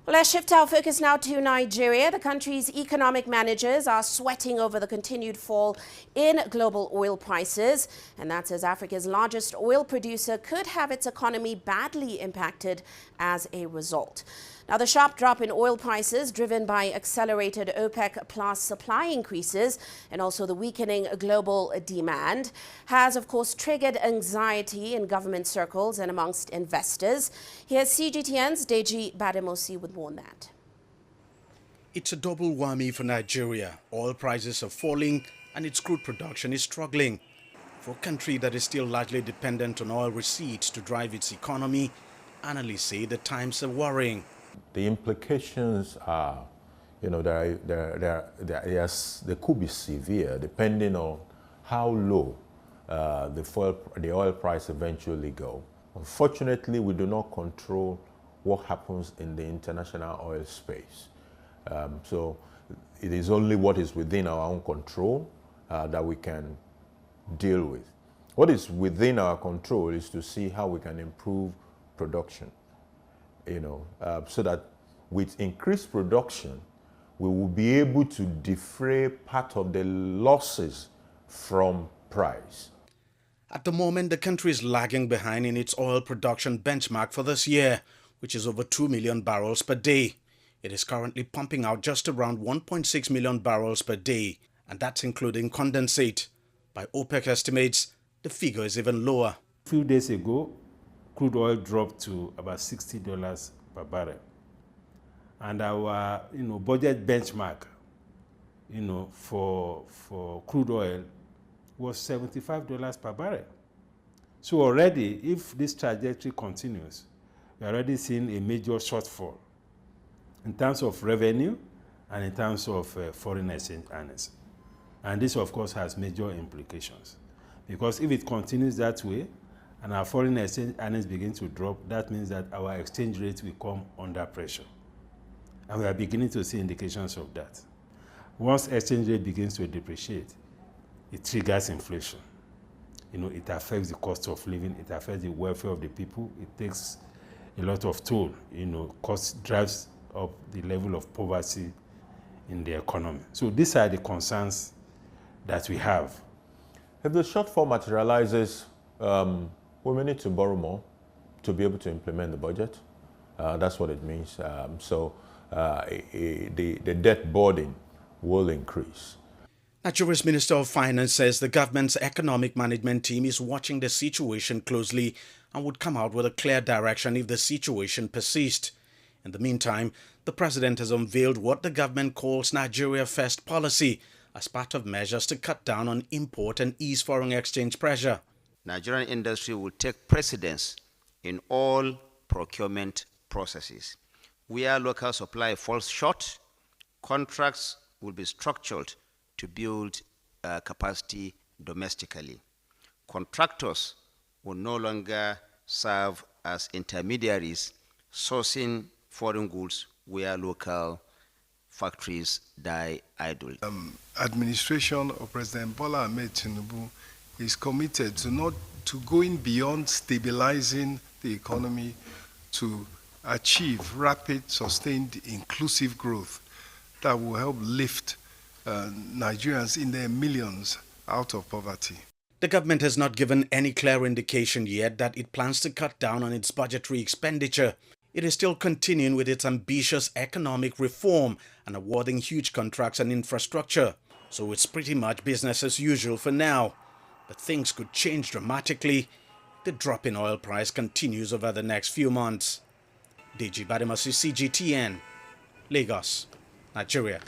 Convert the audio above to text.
Well, let's shift our focus now to Nigeria. The country's economic managers are sweating over the continued fall in global oil prices. And that's as Africa's largest oil producer could have its economy badly impacted as a result. Now, the sharp drop in oil prices, driven by accelerated OPEC plus supply increases and also the weakening global demand, has, of course, triggered anxiety in government circles and amongst investors. Here's CGTN's Deji Bademosi with more on that. It's a double whammy for Nigeria. Oil prices are falling and its crude production is struggling. For a country that is still largely dependent on oil receipts to drive its economy, analysts say the times are worrying. The implications are, they could be severe depending on how low the oil price eventually go. Unfortunately, we do not control what happens in the international oil space. So it is only what is within our own control that we can deal with. What is within our control is to see how we can improve production. So that with increased production, we will be able to defray part of the losses from price. At the moment, the country is lagging behind in its oil production benchmark for this year, which is over 2 million barrels per day. It is currently pumping out just around 1.6 million barrels per day, and that's including condensate. By OPEC estimates, the figure is even lower. A few days ago, crude oil dropped to about $60 per barrel. And our budget benchmark for crude oil was $75 per barrel. So already, if this trajectory continues, we're already seeing a major shortfall in terms of revenue and in terms of foreign exchange earnings. And this, of course, has major implications. Because if it continues that way, and our foreign exchange earnings begin to drop, that means that our exchange rate will come under pressure. And we are beginning to see indications of that. Once exchange rate begins to depreciate, it triggers inflation. It affects the cost of living, it affects the welfare of the people, it takes a lot of toll, cost drives up the level of poverty in the economy. So these are the concerns that we have. If the shortfall materializes, we may need to borrow more to be able to implement the budget. That's what it means. The debt burden will increase. Nigeria's Minister of Finance says the government's economic management team is watching the situation closely and would come out with a clear direction if the situation persists. In the meantime, the president has unveiled what the government calls Nigeria First policy as part of measures to cut down on import and ease foreign exchange pressure. Nigerian industry will take precedence in all procurement processes. Where local supply falls short, contracts will be structured to build capacity domestically. Contractors will no longer serve as intermediaries sourcing foreign goods where local factories die idle. Administration of President Bola Ahmed Tinubu is committed to going beyond stabilizing the economy to achieve rapid, sustained, inclusive growth that will help lift Nigerians in their millions out of poverty. The government has not given any clear indication yet that it plans to cut down on its budgetary expenditure. It is still continuing with its ambitious economic reform and awarding huge contracts and infrastructure. So it's pretty much business as usual for now. But things could change dramatically. The drop in oil price continues over the next few months. Deji Bademosi, CGTN, Lagos, Nigeria.